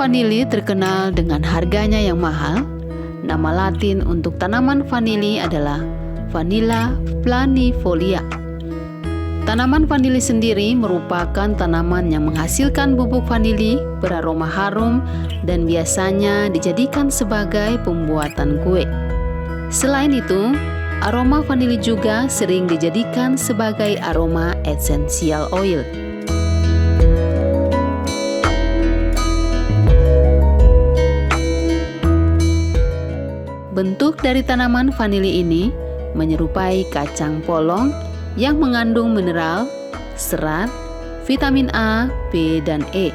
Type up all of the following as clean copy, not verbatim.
vanili terkenal dengan harganya yang mahal. Nama Latin untuk tanaman vanili adalah Vanilla planifolia. Tanaman vanili sendiri merupakan tanaman yang menghasilkan bubuk vanili beraroma harum dan biasanya dijadikan sebagai pembuatan kue. Selain itu, aroma vanili juga sering dijadikan sebagai aroma essential oil. Bentuk dari tanaman vanili ini menyerupai kacang polong yang mengandung mineral, serat, vitamin A, B, dan E.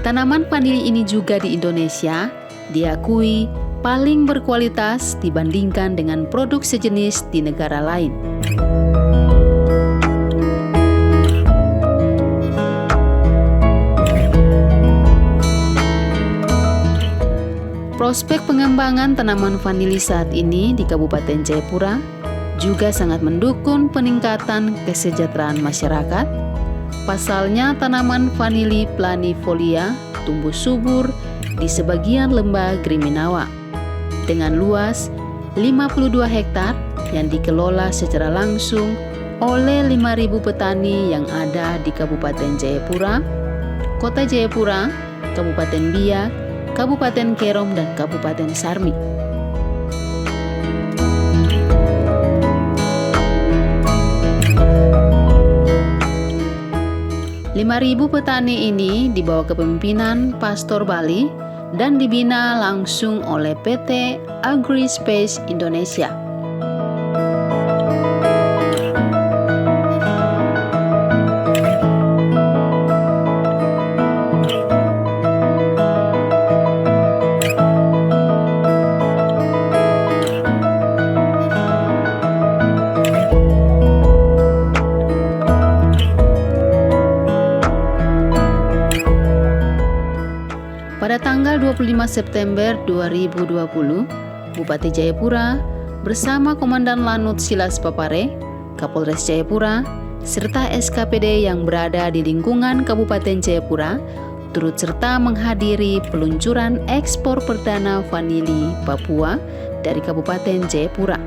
Tanaman vanili ini juga di Indonesia diakui paling berkualitas dibandingkan dengan produk sejenis di negara lain. Prospek pengembangan tanaman vanili saat ini di Kabupaten Jayapura juga sangat mendukung peningkatan kesejahteraan masyarakat. Pasalnya tanaman vanili planifolia tumbuh subur di sebagian lembah Griminawa dengan luas 52 hektar yang dikelola secara langsung oleh 5.000 petani yang ada di Kabupaten Jayapura, Kota Jayapura, Kabupaten Biak, Kabupaten Kerom, dan Kabupaten Sarmi. 5.000 petani ini di bawah kepemimpinan Pastor Bali dan dibina langsung oleh PT Agrispace Indonesia. Pada tanggal 25 September 2020, Bupati Jayapura bersama Komandan Lanut Silas Papare, Kapolres Jayapura, serta SKPD yang berada di lingkungan Kabupaten Jayapura turut serta menghadiri peluncuran ekspor perdana vanili Papua dari Kabupaten Jayapura.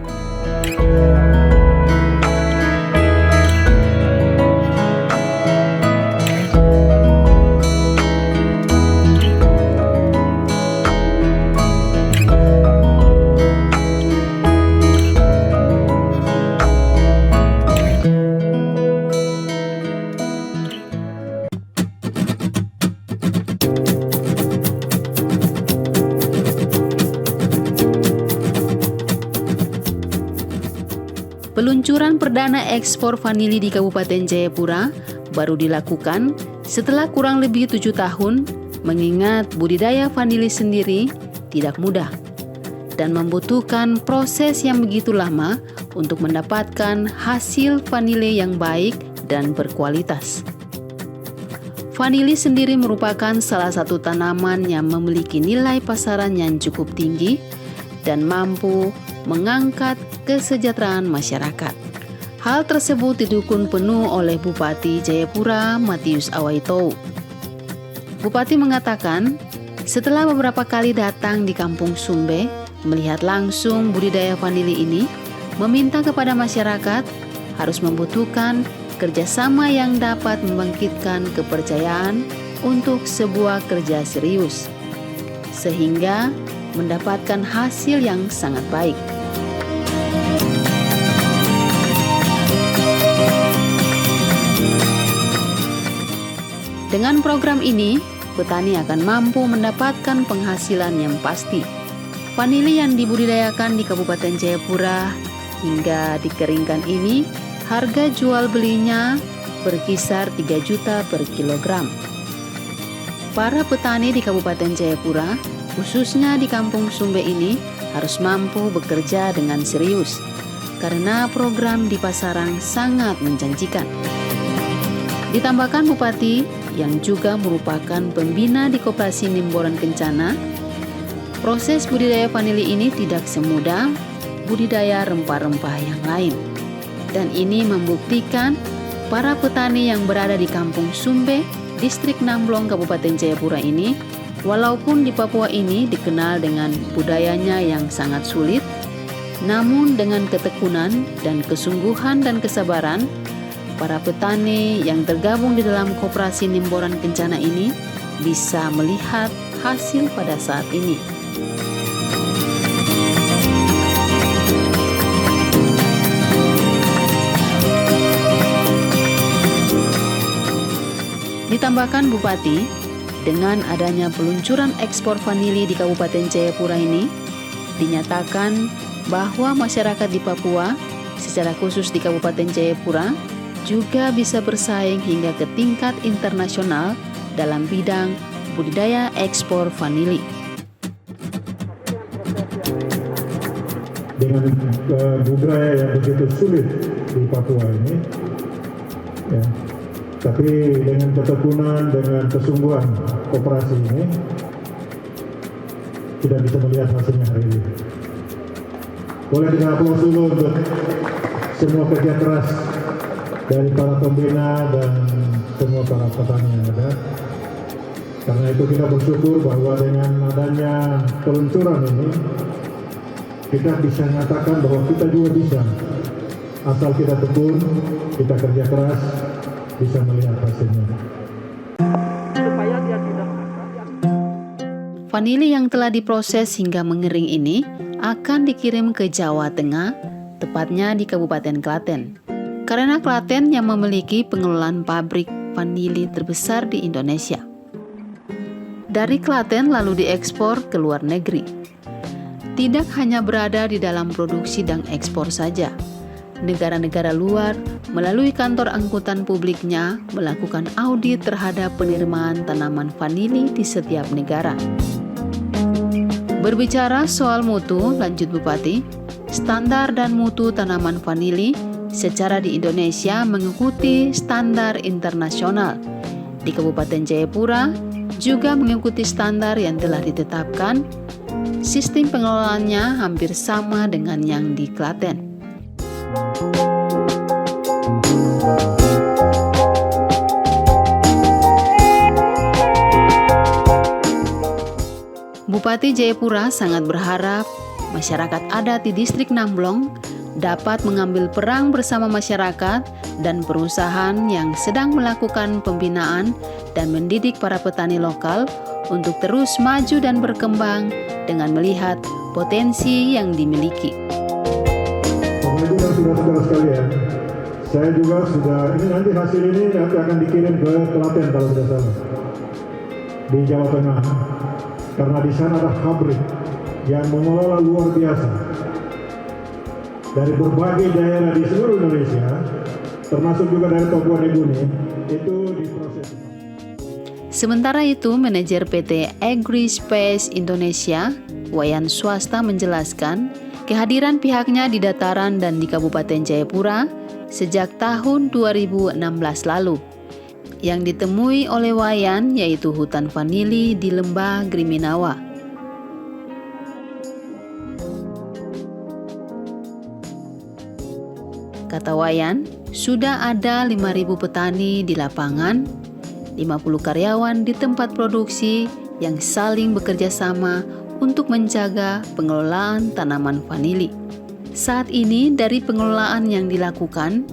Peluncuran perdana ekspor vanili di Kabupaten Jayapura baru dilakukan setelah kurang lebih 7 tahun, mengingat budidaya vanili sendiri tidak mudah dan membutuhkan proses yang begitu lama untuk mendapatkan hasil vanili yang baik dan berkualitas. Vanili sendiri merupakan salah satu tanaman yang memiliki nilai pasaran yang cukup tinggi dan mampu mengangkat kesejahteraan masyarakat. Hal tersebut didukung penuh oleh Bupati Jayapura Matius Awaito. Bupati mengatakan, setelah beberapa kali datang di Kampung Sumbe, melihat langsung budidaya vanili ini, meminta kepada masyarakat harus membutuhkan kerjasama yang dapat membangkitkan kepercayaan untuk sebuah kerja serius, sehingga mendapatkan hasil yang sangat baik. Dengan program ini, petani akan mampu mendapatkan penghasilan yang pasti. Vanili yang dibudidayakan di Kabupaten Jayapura hingga dikeringkan ini, harga jual belinya berkisar 3 juta per kilogram. Para petani di Kabupaten Jayapura, khususnya di Kampung Sumbe ini, harus mampu bekerja dengan serius karena program di pasaran sangat menjanjikan. Ditambahkan Bupati yang juga merupakan pembina di Koperasi Nimboran Kencana, proses budidaya vanili ini tidak semudah budidaya rempah-rempah yang lain. Dan ini membuktikan para petani yang berada di Kampung Sumbe, Distrik Namblong, Kabupaten Jayapura ini Walaupun di Papua ini dikenal dengan budayanya yang sangat sulit, namun dengan ketekunan dan kesungguhan dan kesabaran, para petani yang tergabung di dalam koperasi Nimboran Kencana ini bisa melihat hasil pada saat ini. Ditambahkan Bupati, dengan adanya peluncuran ekspor vanili di Kabupaten Jayapura ini, dinyatakan bahwa masyarakat di Papua, secara khusus di Kabupaten Jayapura, juga bisa bersaing hingga ke tingkat internasional dalam bidang budidaya ekspor vanili. Dengan budaya yang begitu sulit di Papua ini, ya, tapi dengan ketekunan, dengan kesungguhan koperasi ini, kita bisa melihat hasilnya hari ini. Boleh kita aplaus dulu untuk semua kerja keras dari para pembina dan semua para petani yang ada. Karena itu kita bersyukur bahwa dengan adanya peluncuran ini, kita bisa nyatakan bahwa kita juga bisa. Asal kita tekun, kita kerja keras, bisa melihat hasilnya. Vanili yang telah diproses hingga mengering ini akan dikirim ke Jawa Tengah, tepatnya di Kabupaten Klaten. Karena Klaten yang memiliki pengelolaan pabrik vanili terbesar di Indonesia. Dari Klaten lalu diekspor ke luar negeri. Tidak hanya berada di dalam produksi dan ekspor saja. Negara-negara luar melalui kantor angkutan publiknya melakukan audit terhadap penerimaan tanaman vanili di setiap negara. Berbicara soal mutu, lanjut Bupati, standar dan mutu tanaman vanili secara di Indonesia mengikuti standar internasional. Di Kabupaten Jayapura juga mengikuti standar yang telah ditetapkan. Sistem pengelolaannya hampir sama dengan yang di Klaten. Bupati Jayapura sangat berharap masyarakat adat di distrik Namblong dapat mengambil peran bersama masyarakat dan perusahaan yang sedang melakukan pembinaan dan mendidik para petani lokal untuk terus maju dan berkembang dengan melihat potensi yang dimiliki. Pemirsa dan saudara sekalian, saya juga sudah, ini nanti hasil ini nanti akan dikirim ke Klaten kalau tidak salah, di Jawa Tengah. Karena di sana ada pabrik yang mengelola luar biasa dari berbagai daerah di seluruh Indonesia, termasuk juga dari Papua Nugini, itu diproses. Sementara itu, manajer PT Agrispace Indonesia, Wayan Swasta menjelaskan kehadiran pihaknya di dataran dan di Kabupaten Jayapura sejak tahun 2016 lalu. Yang ditemui oleh Wayan yaitu hutan vanili di Lembah Griminawa. Kata Wayan, sudah ada 5.000 petani di lapangan, 50 karyawan di tempat produksi yang saling bekerja sama untuk menjaga pengelolaan tanaman vanili. Saat ini dari pengelolaan yang dilakukan,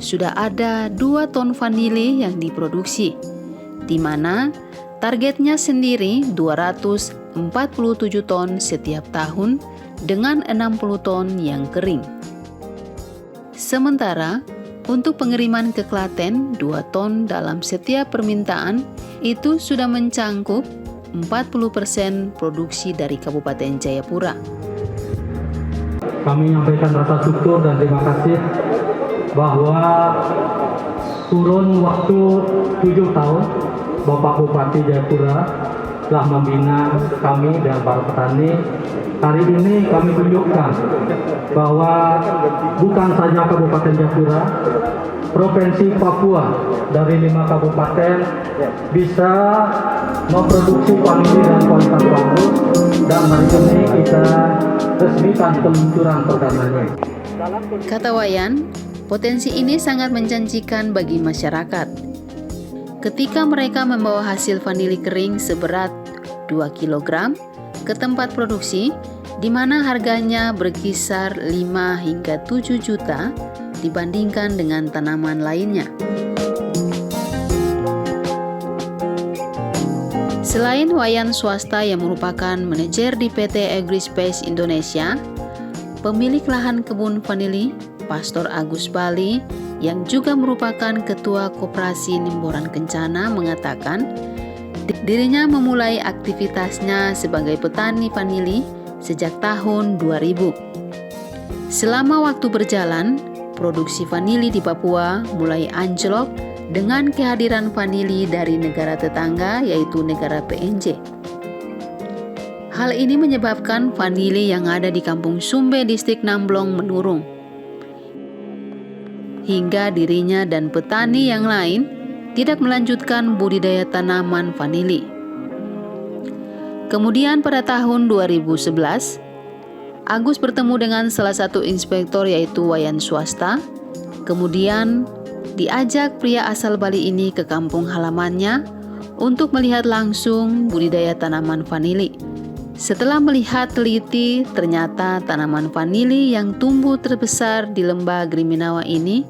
sudah ada 2 ton vanili yang diproduksi, di mana targetnya sendiri 247 ton setiap tahun dengan 60 ton yang kering. Sementara untuk pengiriman ke Klaten 2 ton dalam setiap permintaan itu sudah mencangkup 40% produksi dari Kabupaten Jayapura. Kami menyampaikan rasa syukur dan terima kasih bahwa kurun waktu 7 tahun Bapak Bupati Jayapura telah membina kami dan para petani. Hari ini kami tunjukkan bahwa bukan saja Kabupaten Jayapura, Provinsi Papua dari 5 kabupaten bisa memproduksi vanili dengan kualitas bagus, dan hari ini kita resmikan peluncuran perdananya. Kata Wayan, potensi ini sangat menjanjikan bagi masyarakat. Ketika mereka membawa hasil vanili kering seberat 2 kg ke tempat produksi di mana harganya berkisar 5 hingga 7 juta dibandingkan dengan tanaman lainnya. Selain Wayan swasta yang merupakan manajer di PT Agrispace Indonesia, pemilik lahan kebun vanili, Pastor Agus Bali, yang juga merupakan Ketua Koperasi Nimboran Kencana mengatakan, dirinya memulai aktivitasnya sebagai petani vanili sejak tahun 2000. Selama waktu berjalan, produksi vanili di Papua mulai anjlok dengan kehadiran vanili dari negara tetangga yaitu negara PNJ. Hal ini menyebabkan vanili yang ada di Kampung Sumbe, Distrik Namblong menurun. Hingga dirinya dan petani yang lain tidak melanjutkan budidaya tanaman vanili. Kemudian pada tahun 2011, Agus bertemu dengan salah satu inspektor yaitu Wayan swasta. Kemudian diajak pria asal Bali ini ke kampung halamannya untuk melihat langsung budidaya tanaman vanili. Setelah melihat teliti, ternyata tanaman vanili yang tumbuh terbesar di lembah Griminawa ini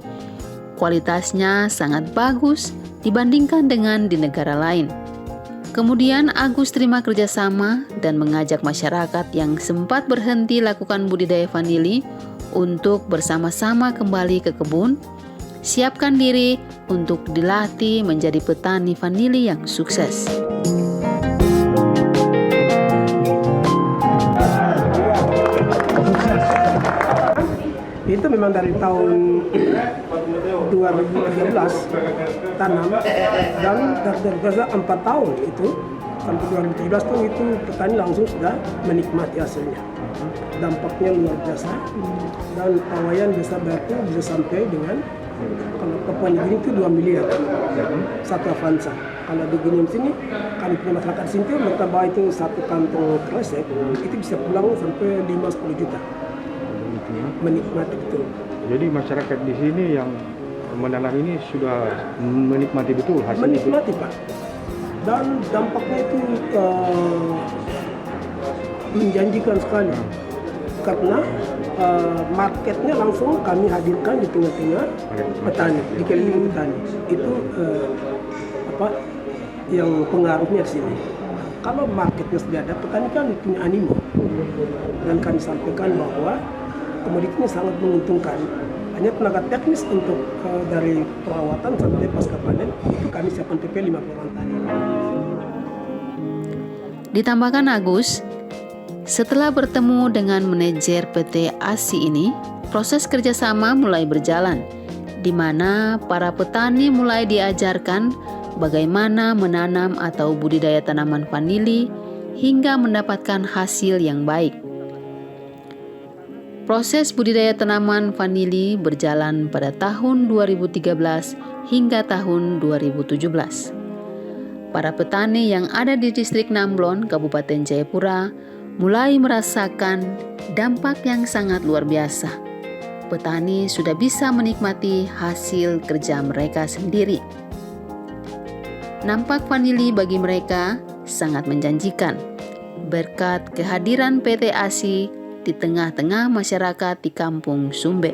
kualitasnya sangat bagus dibandingkan dengan di negara lain. Kemudian Agus terima kerjasama dan mengajak masyarakat yang sempat berhenti lakukan budidaya vanili untuk bersama-sama kembali ke kebun, siapkan diri untuk dilatih menjadi petani vanili yang sukses. Itu memang dari tahun 2013 tanam dan dari 4 tahun itu sampai 2017 tuh itu petani langsung sudah menikmati hasilnya. Dampaknya luar biasa dan pawayan bisa berarti bisa sampai dengan kalau Papua Nugini itu 2 miliar satu Avanza. Kalau di Gini sini kalau punya masyarakat sini mereka bawa itu satu kantong kresek itu bisa pulang sampai 5-10 juta. Menikmati betul. Jadi masyarakat di sini yang menanam ini sudah menikmati betul hasilnya. Menikmati Pak. Dan dampaknya itu menjanjikan sekali. Karena marketnya langsung kami hadirkan di tengah-tengah petani, di keliling petani. Itu yang pengaruhnya di sini. Kalau marketnya sudah ada, petani kan punya animo. Dan kami sampaikan bahwa komoditinya sangat menguntungkan. Hanya tenaga teknis untuk dari perawatan sampai pasca panen itu kami siapkan PP 50 orang tani. Ditambahkan Agus, setelah bertemu dengan manajer PT ASI ini, proses kerjasama mulai berjalan, di mana para petani mulai diajarkan bagaimana menanam atau budidaya tanaman vanili hingga mendapatkan hasil yang baik. Proses budidaya tanaman vanili berjalan pada tahun 2013 hingga tahun 2017. Para petani yang ada di Distrik Namblon, Kabupaten Jayapura, mulai merasakan dampak yang sangat luar biasa. Petani sudah bisa menikmati hasil kerja mereka sendiri. Nampak vanili bagi mereka sangat menjanjikan berkat kehadiran PT ASI di tengah-tengah masyarakat di Kampung Sumbe.